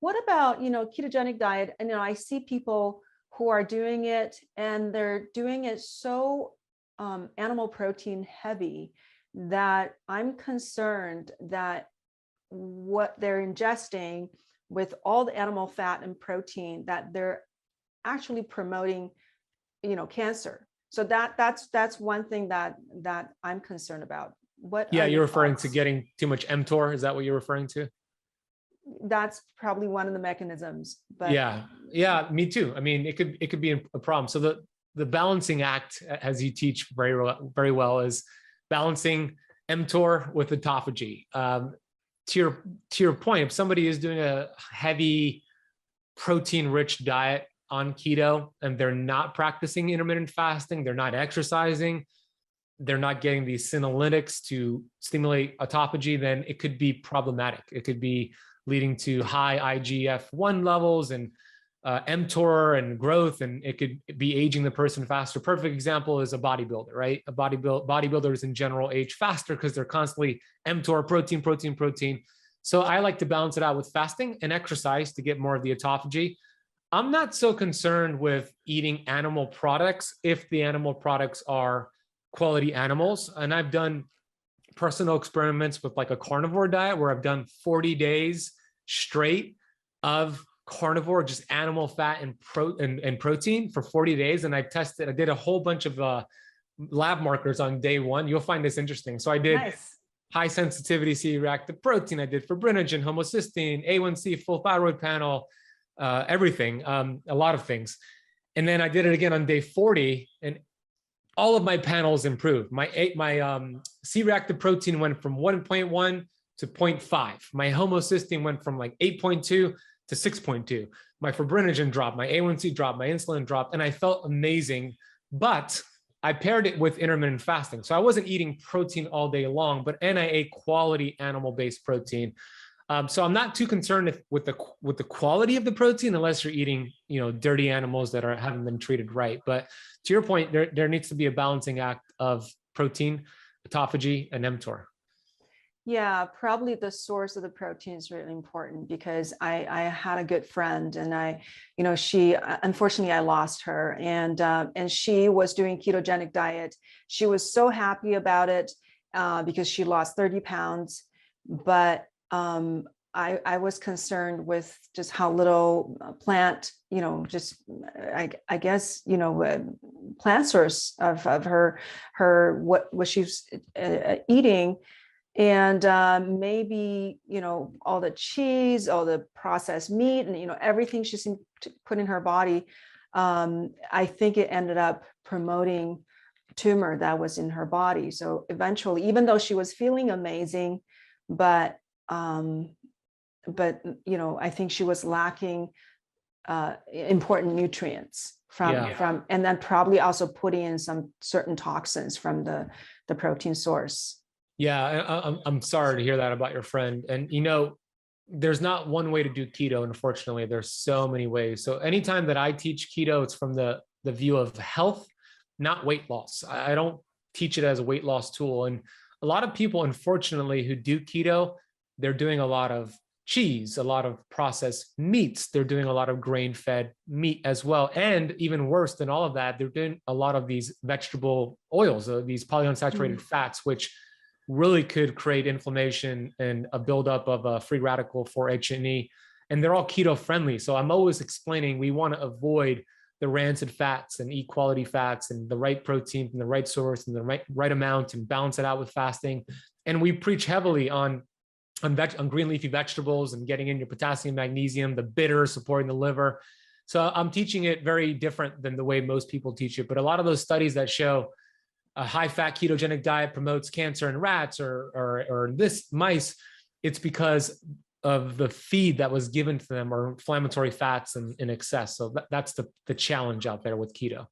what about, ketogenic diet? And, I see people who are doing it and they're doing it so animal protein heavy that I'm concerned that what they're ingesting with all the animal fat and protein, that they're actually promoting, cancer. So that's one thing that I'm concerned about. What Yeah, are you're your referring thoughts? to getting too much mTOR. Is that what you're referring to? That's probably one of the mechanisms, but Yeah, me too. I mean, it could be a problem. So the balancing act, as you teach very well, is balancing mTOR with autophagy. To your point, if somebody is doing a heavy protein-rich diet on keto and they're not practicing intermittent fasting, they're not exercising, they're not getting these senolytics to stimulate autophagy, then it could be problematic. It could be leading to high IGF-1 levels and mTOR and growth, and it could be aging the person faster. Perfect example is a bodybuilder, right? Bodybuilders in general age faster because they're constantly mTOR, protein. So I like to balance it out with fasting and exercise to get more of the autophagy. I'm not so concerned with eating animal products if the animal products are quality animals. And I've done personal experiments with like a carnivore diet where I've done 40 days straight of carnivore, just animal fat and protein for 40 days. And I did a whole bunch of lab markers on day one. You'll find this interesting. So I did high sensitivity C-reactive protein. I did fibrinogen, homocysteine, A1C, full thyroid panel, everything, a lot of things. And then I did it again on day 40, and all of my panels improved. My C-reactive protein went from 1.1 to 0.5. My homocysteine went from like 8.2 to 6.2. My fibrinogen dropped, my A1C dropped, my insulin dropped, and I felt amazing. But I paired it with intermittent fasting. So I wasn't eating protein all day long, and I ate quality animal-based protein. So I'm not too concerned with the quality of the protein, unless you're eating, dirty animals that haven't been treated right. But to your point, there needs to be a balancing act of protein, autophagy, and mTOR. Yeah, probably the source of the protein is really important, because I had a good friend, and she, unfortunately, I lost her, and she was doing ketogenic diet. She was so happy about it because she lost 30 pounds, but I was concerned with just how little plant, I guess, plant source of her what she was eating. And maybe, all the cheese, all the processed meat, and, everything she seemed to put in her body, I think it ended up promoting tumor that was in her body. So eventually, even though she was feeling amazing, but I think she was lacking important nutrients from, and then probably also putting in some certain toxins from the protein source. Yeah, I'm sorry to hear that about your friend. And, there's not one way to do keto. Unfortunately, there's so many ways. So anytime that I teach keto, it's from the view of health, not weight loss. I don't teach it as a weight loss tool. And a lot of people, unfortunately, who do keto, they're doing a lot of cheese, a lot of processed meats. They're doing a lot of grain-fed meat as well. And even worse than all of that, they're doing a lot of these vegetable oils, these polyunsaturated fats, which really could create inflammation and a buildup of a free radical 4-HNE. And they're all keto friendly. So I'm always explaining we want to avoid the rancid fats and eat quality fats and the right protein from the right source and the right amount, and balance it out with fasting. And we preach heavily on green leafy vegetables and getting in your potassium, magnesium, the bitter, supporting the liver. So I'm teaching it very different than the way most people teach it. But a lot of those studies that show a high-fat ketogenic diet promotes cancer in rats or this mice, it's because of the feed that was given to them, or inflammatory fats in excess. So that's the challenge out there with keto.